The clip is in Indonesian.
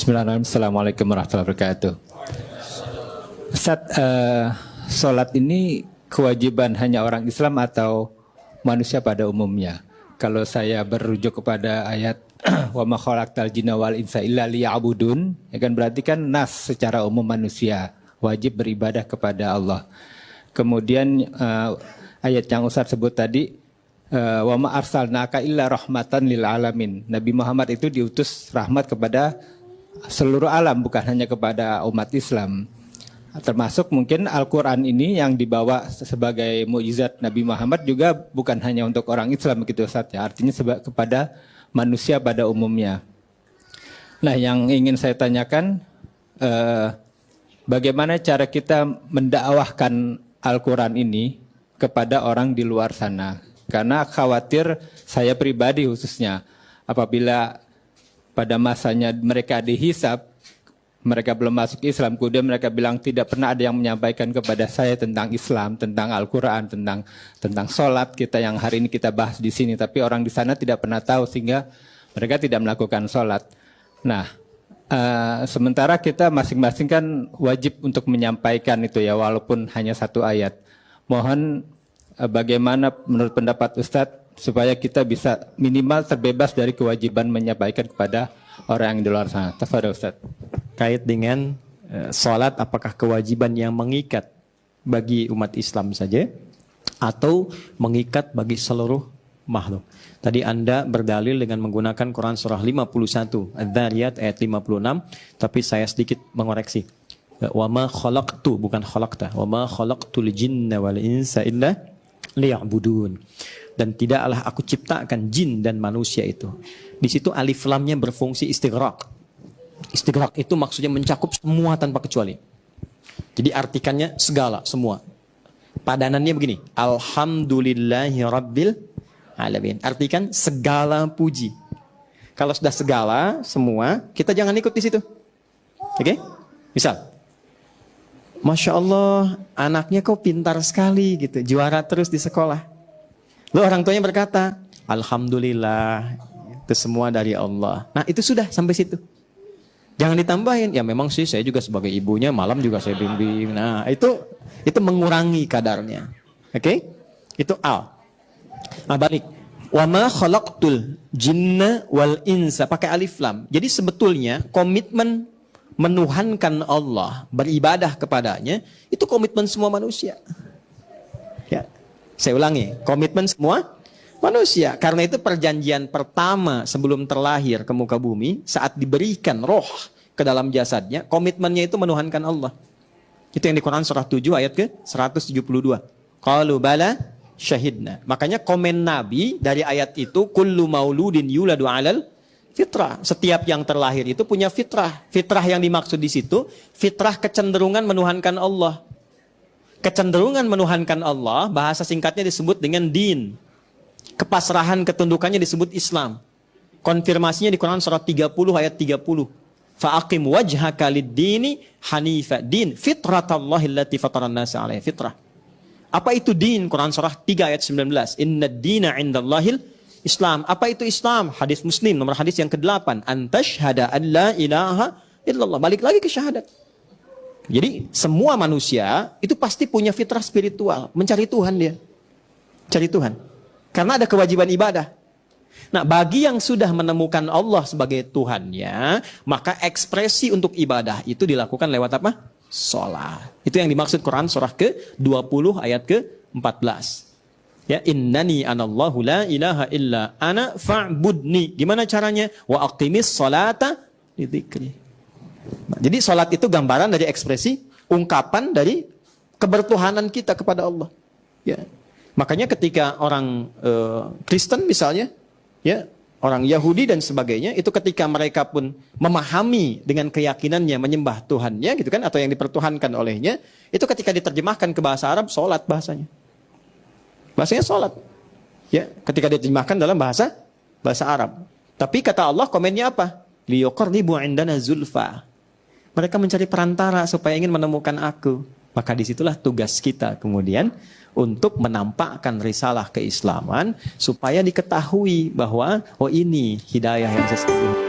Bismillahirrahmanirrahim. Assalamualaikum warahmatullahi wabarakatuh. Ustaz, sholat ini kewajiban hanya orang Islam atau manusia pada umumnya? Kalau saya berujuk kepada ayat wa ma khalaqtal jinna wal insa illa liya'budun, ya kan berarti kan nas secara umum manusia wajib beribadah kepada Allah. Kemudian ayat yang Ustaz sebut tadi, wa ma arsalnaka illa rahmatan lil alamin. Nabi Muhammad itu diutus rahmat kepada seluruh alam, bukan hanya kepada umat Islam. Termasuk mungkin Al-Quran ini yang dibawa sebagai mukjizat Nabi Muhammad juga bukan hanya untuk orang Islam begitu Ustaz ya, artinya kepada manusia pada umumnya. Nah, yang ingin saya tanyakan, bagaimana cara kita mendakwahkan Al-Quran ini kepada orang di luar sana? Karena khawatir saya pribadi khususnya, apabila pada masanya mereka dihisab, mereka belum masuk Islam, kemudian mereka bilang tidak pernah ada yang menyampaikan kepada saya tentang Islam, tentang Al-Quran, tentang sholat kita yang hari ini kita bahas di sini. Tapi orang di sana tidak pernah tahu sehingga mereka tidak melakukan sholat. Nah, sementara kita masing-masing kan wajib untuk menyampaikan itu ya, walaupun hanya satu ayat. Mohon bagaimana menurut pendapat Ustadz supaya kita bisa minimal terbebas dari kewajiban menyampaikan kepada orang yang di luar sana. Tafadhol Ustaz. Kait dengan sholat, apakah kewajiban yang mengikat bagi umat Islam saja atau mengikat bagi seluruh makhluk? Tadi Anda berdalil dengan menggunakan Quran surah 51 Adz-Dzariyat ayat 56, tapi saya sedikit mengoreksi. Wa ma khalaqtu, bukan khalaqta. Wa ma khalaqtul jinna wal insa illa liya'budun. Dan tidaklah aku ciptakan jin dan manusia itu. Di situ alif lamnya berfungsi istighraq. Istighraq itu maksudnya mencakup semua tanpa kecuali. Jadi artikannya segala, semua. Padanannya begini, alhamdulillahi rabbil alamin. Artikan segala puji. Kalau sudah segala, semua, kita jangan ikut di situ. Oke? Misal, Masya Allah, anaknya kok pintar sekali gitu, juara terus di sekolah. Lalu orang tuanya berkata, alhamdulillah, itu semua dari Allah. Nah, itu sudah sampai situ. Jangan ditambahin, ya memang sih saya juga sebagai ibunya malam juga saya bimbing. Nah, itu mengurangi kadarnya. Oke? Itu al. Nah, balik. Wa ma khalaqtul jinna wal insa, pakai alif lam. Jadi sebetulnya komitmen menuhankan Allah, beribadah kepadanya, itu komitmen semua manusia. Ya. Saya ulangi, komitmen semua manusia. Karena itu perjanjian pertama sebelum terlahir ke muka bumi, saat diberikan roh ke dalam jasadnya, komitmennya itu menuhankan Allah. Itu yang di Quran surah 7 ayat ke 172. Qalu bala syahidna. Makanya komen Nabi dari ayat itu, kullu mauludin yuladu alal fitrah. Setiap yang terlahir itu punya fitrah. Fitrah yang dimaksud di situ, fitrah kecenderungan menuhankan Allah. Kecenderungan menuhankan Allah, bahasa singkatnya disebut dengan din. Kepasrahan ketundukannya disebut Islam. Konfirmasinya di Quran surah 30 ayat 30. Fa'aqim wajhaka lid-dini hanifa. Din, fitratallahi allati fataran nasa 'alaiha, fitrah. Apa itu din? Quran surah 3 ayat 19. Innad dina 'indallahil Islam. Apa itu Islam? Hadis Muslim nomor hadis yang ke-8. Antashhada an la ilaha illallah. Balik lagi ke syahadat. Jadi semua manusia itu pasti punya fitrah spiritual, mencari Tuhan dia. Cari Tuhan. Karena ada kewajiban ibadah. Nah, bagi yang sudah menemukan Allah sebagai Tuhannya, maka ekspresi untuk ibadah itu dilakukan lewat apa? Sholat. Itu yang dimaksud Quran surah ke-20 ayat ke-14. Ya, innani anallahu la ilaha illa ana fa'budni. Gimana caranya? Wa aqimis sholata lidzikri. Nah, jadi sholat itu gambaran dari ekspresi, ungkapan dari kebertuhanan kita kepada Allah. Ya. Makanya ketika orang Kristen misalnya, ya, orang Yahudi dan sebagainya, itu ketika mereka pun memahami dengan keyakinannya menyembah Tuhannya, gitu kan, atau yang dipertuhankan olehnya, itu ketika diterjemahkan ke bahasa Arab, sholat bahasanya. Bahasanya sholat. Ya, ketika diterjemahkan dalam bahasa Arab. Tapi kata Allah komennya apa? Liyuqarribu indana zulfa. Mereka mencari perantara supaya ingin menemukan aku. Maka disitulah tugas kita kemudian untuk menampakkan risalah keislaman supaya diketahui bahwa oh ini hidayah yang sesungguhnya.